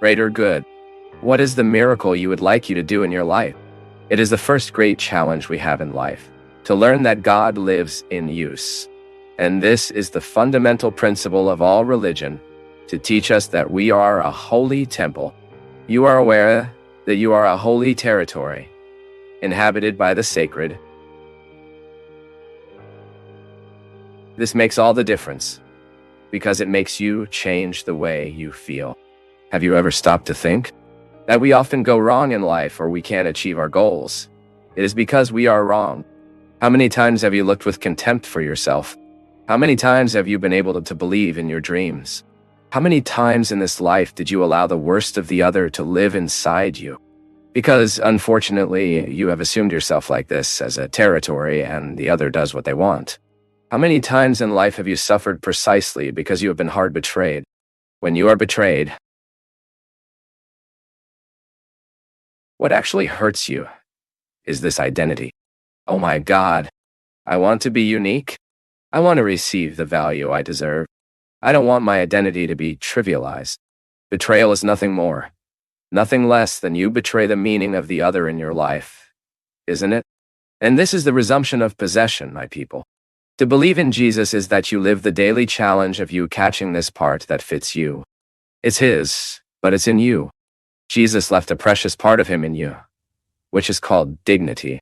great or good? What is the miracle you would like you to do in your life? It is the first great challenge we have in life, to learn that God lives in use. And this is the fundamental principle of all religion, to teach us that we are a holy temple. You are aware that you are a holy territory, inhabited by the sacred. This makes all the difference, because it makes you change the way you feel. Have you ever stopped to think that we often go wrong in life, or we can't achieve our goals? It is because we are wrong. How many times have you looked with contempt for yourself? How many times have you been able to believe in your dreams? How many times in this life did you allow the worst of the other to live inside you? Because, unfortunately, you have assumed yourself like this as a territory, and the other does what they want. How many times in life have you suffered precisely because you have been hard betrayed? When you are betrayed, what actually hurts you is this identity. Oh my God, I want to be unique. I want to receive the value I deserve. I don't want my identity to be trivialized. Betrayal is nothing more, nothing less than you betray the meaning of the other in your life, isn't it? And this is the resumption of possession, my people. To believe in Jesus is that you live the daily challenge of you catching this part that fits you. It's his, but it's in you. Jesus left a precious part of him in you, which is called dignity.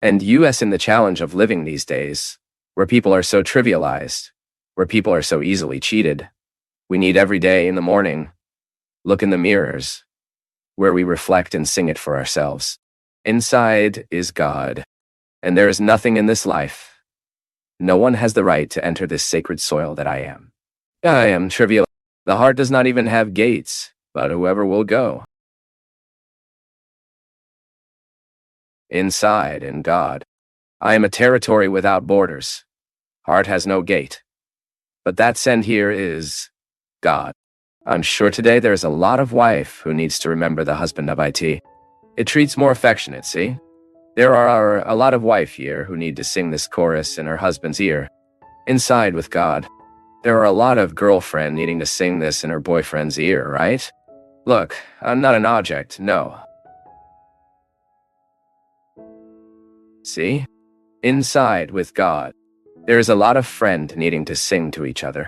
And US in the challenge of living these days, where people are so trivialized, where people are so easily cheated. We need every day in the morning, look in the mirrors, where we reflect and sing it for ourselves. Inside is God, and there is nothing in this life. No one has the right to enter this sacred soil that I am. I am trivial. The heart does not even have gates, but whoever will go. Inside in God. I am a territory without borders. Heart has no gate. But that send here is God. I'm sure today there's a lot of wife who needs to remember the husband of IT. It treats more affectionate, see? There are a lot of wife here who need to sing this chorus in her husband's ear. Inside with God. There are a lot of girlfriend needing to sing this in her boyfriend's ear, right? Look, I'm not an object, no. See? Inside with God. There is a lot of friend needing to sing to each other.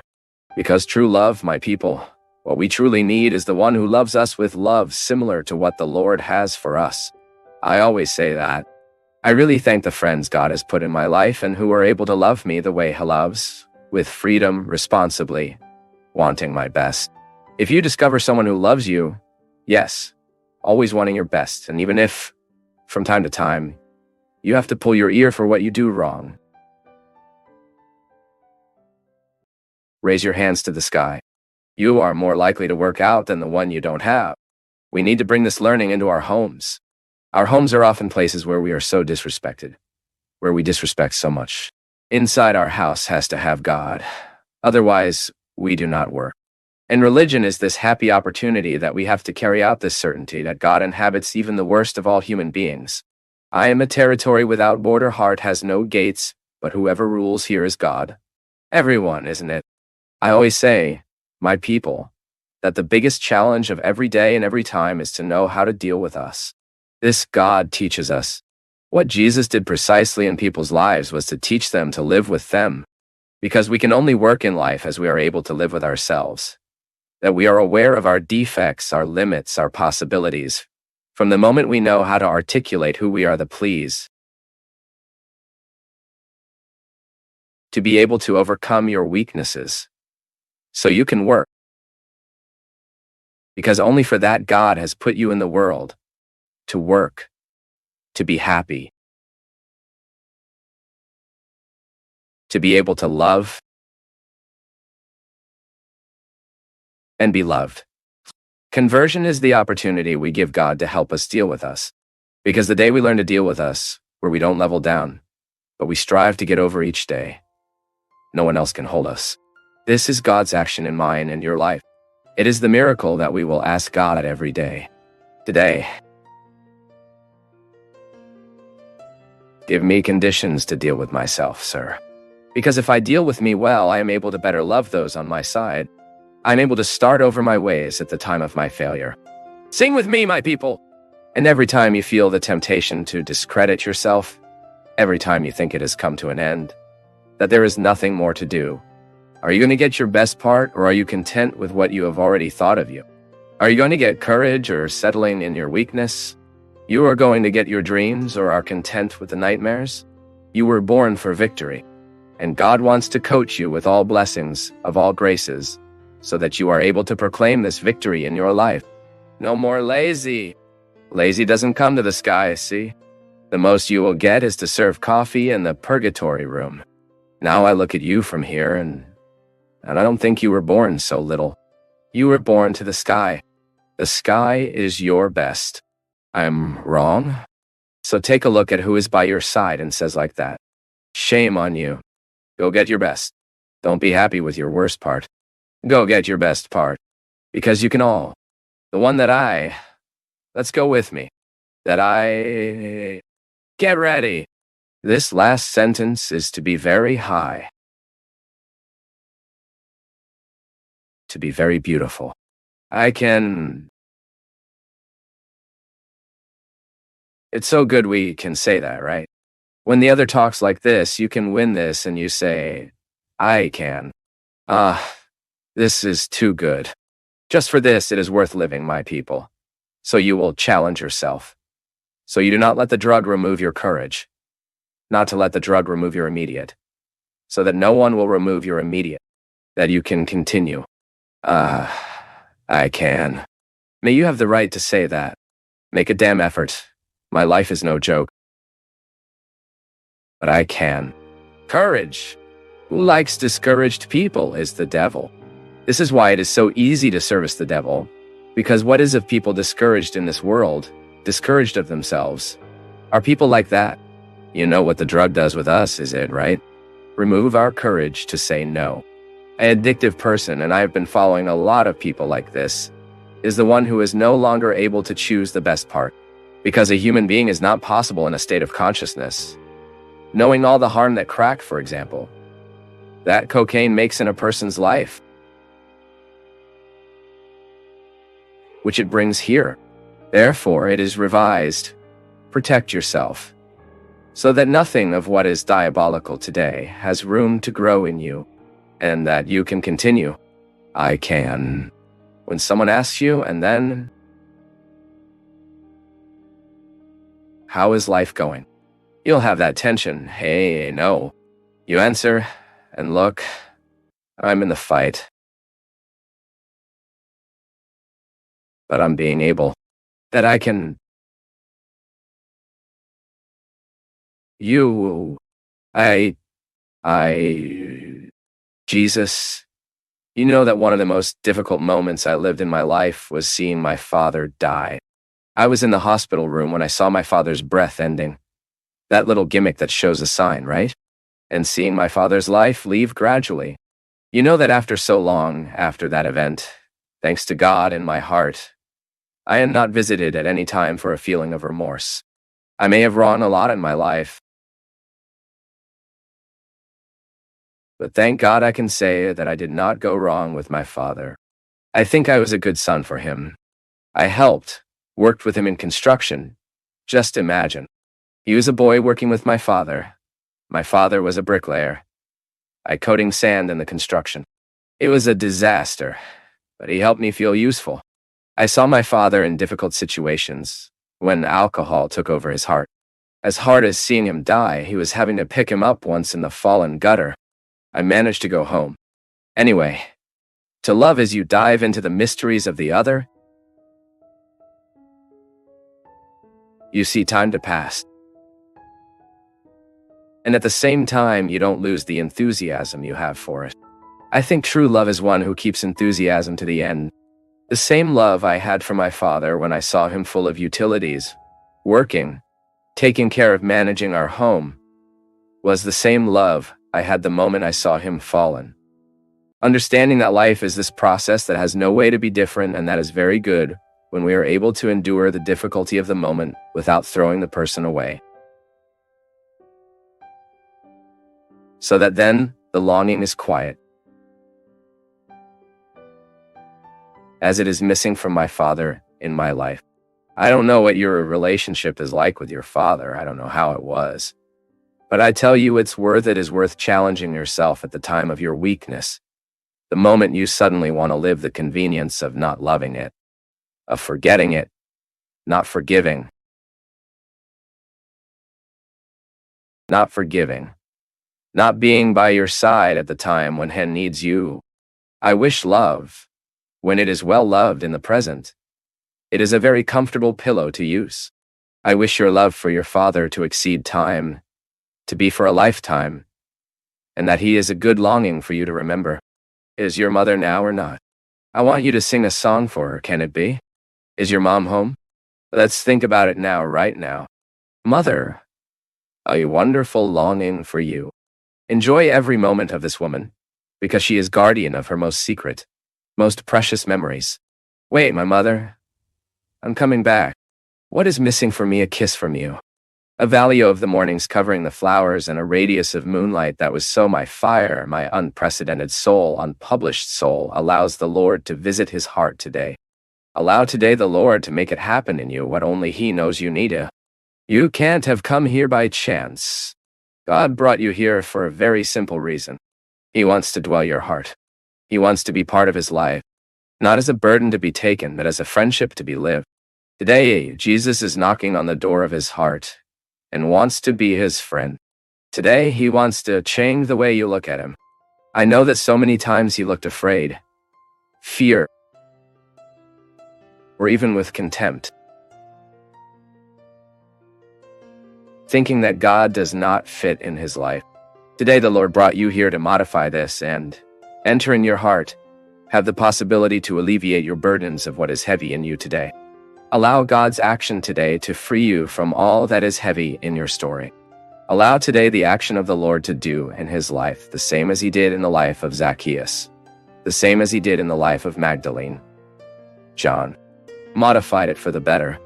Because true love, my people, what we truly need is the one who loves us with love similar to what the Lord has for us. I always say that. I really thank the friends God has put in my life and who are able to love me the way he loves, with freedom, responsibly, wanting my best. If you discover someone who loves you, yes, always wanting your best, and even if, from time to time, you have to pull your ear for what you do wrong, raise your hands to the sky. You are more likely to work out than the one you don't have. We need to bring this learning into our homes. Our homes are often places where we are so disrespected, where we disrespect so much. Inside our house has to have God. Otherwise, we do not work. And religion is this happy opportunity that we have to carry out this certainty that God inhabits even the worst of all human beings. I am a territory without border. Heart has no gates, but whoever rules here is God. Everyone, isn't it? I always say, my people, that the biggest challenge of every day and every time is to know how to deal with us. This God teaches us. What Jesus did precisely in people's lives was to teach them to live with them. Because we can only work in life as we are able to live with ourselves. That we are aware of our defects, our limits, our possibilities. From the moment we know how to articulate who we are, the please. To be able to overcome your weaknesses. So you can work. Because only for that God has put you in the world. To work. To be happy. To be able to love. And be loved. Conversion is the opportunity we give God to help us deal with us. Because the day we learn to deal with us, where we don't level down, but we strive to get over each day, no one else can hold us. This is God's action in mine and your life. It is the miracle that we will ask God every day. Today, give me conditions to deal with myself, sir. Because if I deal with me well, I am able to better love those on my side. I'm able to start over my ways at the time of my failure. Sing with me, my people! And every time you feel the temptation to discredit yourself, every time you think it has come to an end, that there is nothing more to do, are you going to get your best part, or are you content with what you have already thought of you? Are you going to get courage or settling in your weakness? You are going to get your dreams or are content with the nightmares? You were born for victory, and God wants to coach you with all blessings of all graces so that you are able to proclaim this victory in your life. No more lazy. Lazy doesn't come to the sky, see? The most you will get is to serve coffee in the purgatory room. Now I look at you from here, and I don't think you were born so little. You were born to the sky. The sky is your best. I'm wrong? So take a look at who is by your side and says like that. Shame on you. Go get your best. Don't be happy with your worst part. Go get your best part. Because you can all. The one that let's go with me. Get ready. This last sentence is to be very high. To be very beautiful. It's so good we can say that, right? When the other talks like this, you can win this and you say, I can. This is too good. Just for this, it is worth living, my people. So you will challenge yourself. So you do not let the drug remove your courage. Not to let the drug remove your immediate. So that no one will remove your immediate. That you can continue. I can. May you have the right to say that. Make a damn effort. My life is no joke. But I can. Courage. Who likes discouraged people is the devil. This is why it is so easy to service the devil. Because what is of people discouraged in this world, discouraged of themselves, are people like that. You know what the drug does with us, is it, right? Remove our courage to say no. An addictive person, and I have been following a lot of people like this, is the one who is no longer able to choose the best part. Because a human being is not possible in a state of consciousness. Knowing all the harm that crack, for example, that cocaine makes in a person's life, which it brings here. Therefore, it is revised. Protect yourself, so that nothing of what is diabolical today has room to grow in you, and that you can continue. I can. When someone asks you, and then, how is life going? You'll have that tension. Hey, no. You answer, and look, I'm in the fight. But I'm being able, that I can, Jesus, you know that one of the most difficult moments I lived in my life was seeing my father die. I was in the hospital room when I saw my father's breath ending. That little gimmick that shows a sign, right? And seeing my father's life leave gradually. You know that after so long, after that event, thanks to God in my heart, I am not visited at any time for a feeling of remorse. I may have wrong a lot in my life, but thank God I can say that I did not go wrong with my father. I think I was a good son for him. I helped, worked with him in construction. Just imagine. He was a boy working with my father. My father was a bricklayer. I coating sand in the construction. It was a disaster, but he helped me feel useful. I saw my father in difficult situations when alcohol took over his heart. As hard as seeing him die, he was having to pick him up once in the fallen gutter. I managed to go home. Anyway, to love as you dive into the mysteries of the other, you see time to pass. And at the same time, you don't lose the enthusiasm you have for it. I think true love is one who keeps enthusiasm to the end. The same love I had for my father when I saw him full of utilities, working, taking care of managing our home, was the same love I had the moment I saw him fallen. Understanding that life is this process that has no way to be different, and that is very good when we are able to endure the difficulty of the moment without throwing the person away. So that then the longing is quiet. as it is missing from my father in my life. I don't know what your relationship is like with your father. I don't know how it was. But I tell you, it is worth challenging yourself at the time of your weakness, the moment you suddenly want to live the convenience of not loving it, of forgetting it, not forgiving, not being by your side at the time when Hen needs you. I wish love, when it is well loved in the present, it is a very comfortable pillow to use. I wish your love for your father to exceed time, to be for a lifetime, and that he is a good longing for you to remember. Is your mother now or not? I want you to sing a song for her, can it be? Is your mom home? Let's think about it now, right now. Mother, a wonderful longing for you. Enjoy every moment of this woman, because she is guardian of her most secret, most precious memories. Wait, my mother, I'm coming back. What is missing for me? A kiss from you. A value of the mornings covering the flowers and a radius of moonlight that was so my fire, my unprecedented soul, unpublished soul, allows the Lord to visit his heart today. Allow today the Lord to make it happen in you what only he knows you need to. You can't have come here by chance. God brought you here for a very simple reason. He wants to dwell your heart. He wants to be part of his life, not as a burden to be taken, but as a friendship to be lived. Today, Jesus is knocking on the door of his heart and wants to be his friend. Today, he wants to change the way you look at him. I know that so many times he looked afraid, fear, or even with contempt, thinking that God does not fit in his life. Today, the Lord brought you here to modify this and enter in your heart, have the possibility to alleviate your burdens of what is heavy in you today. Allow God's action today to free you from all that is heavy in your story. Allow today the action of the Lord to do in his life the same as he did in the life of Zacchaeus, the same as he did in the life of Magdalene, John. Modified it for the better.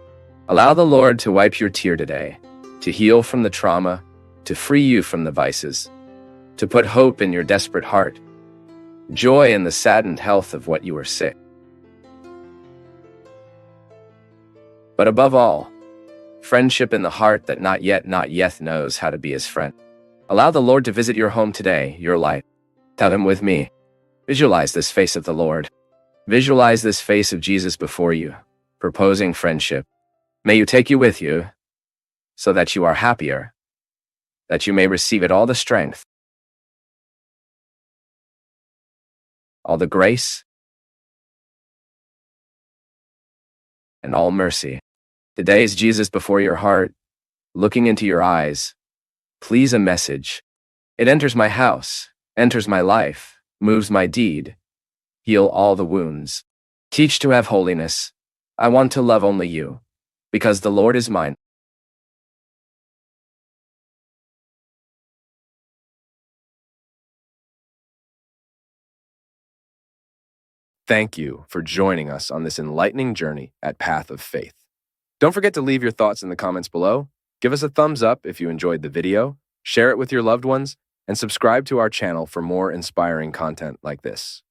Allow the Lord to wipe your tear today, to heal from the trauma, to free you from the vices, to put hope in your desperate heart, joy in the saddened health of what you are sick. But above all, friendship in the heart that not yet knows how to be his friend. Allow the Lord to visit your home today, your life. Tell him with me. Visualize this face of the Lord. Visualize this face of Jesus before you, proposing friendship. May you take you with you, so that you are happier, that you may receive it all the strength, all the grace, and all mercy. Today is Jesus before your heart, looking into your eyes. Please a message. It enters my house, enters my life, moves my deed. Heal all the wounds. Teach to have holiness. I want to love only you, because the Lord is mine. Thank you for joining us on this enlightening journey at Path of Faith. Don't forget to leave your thoughts in the comments below. Give us a thumbs up if you enjoyed the video, share it with your loved ones, and subscribe to our channel for more inspiring content like this.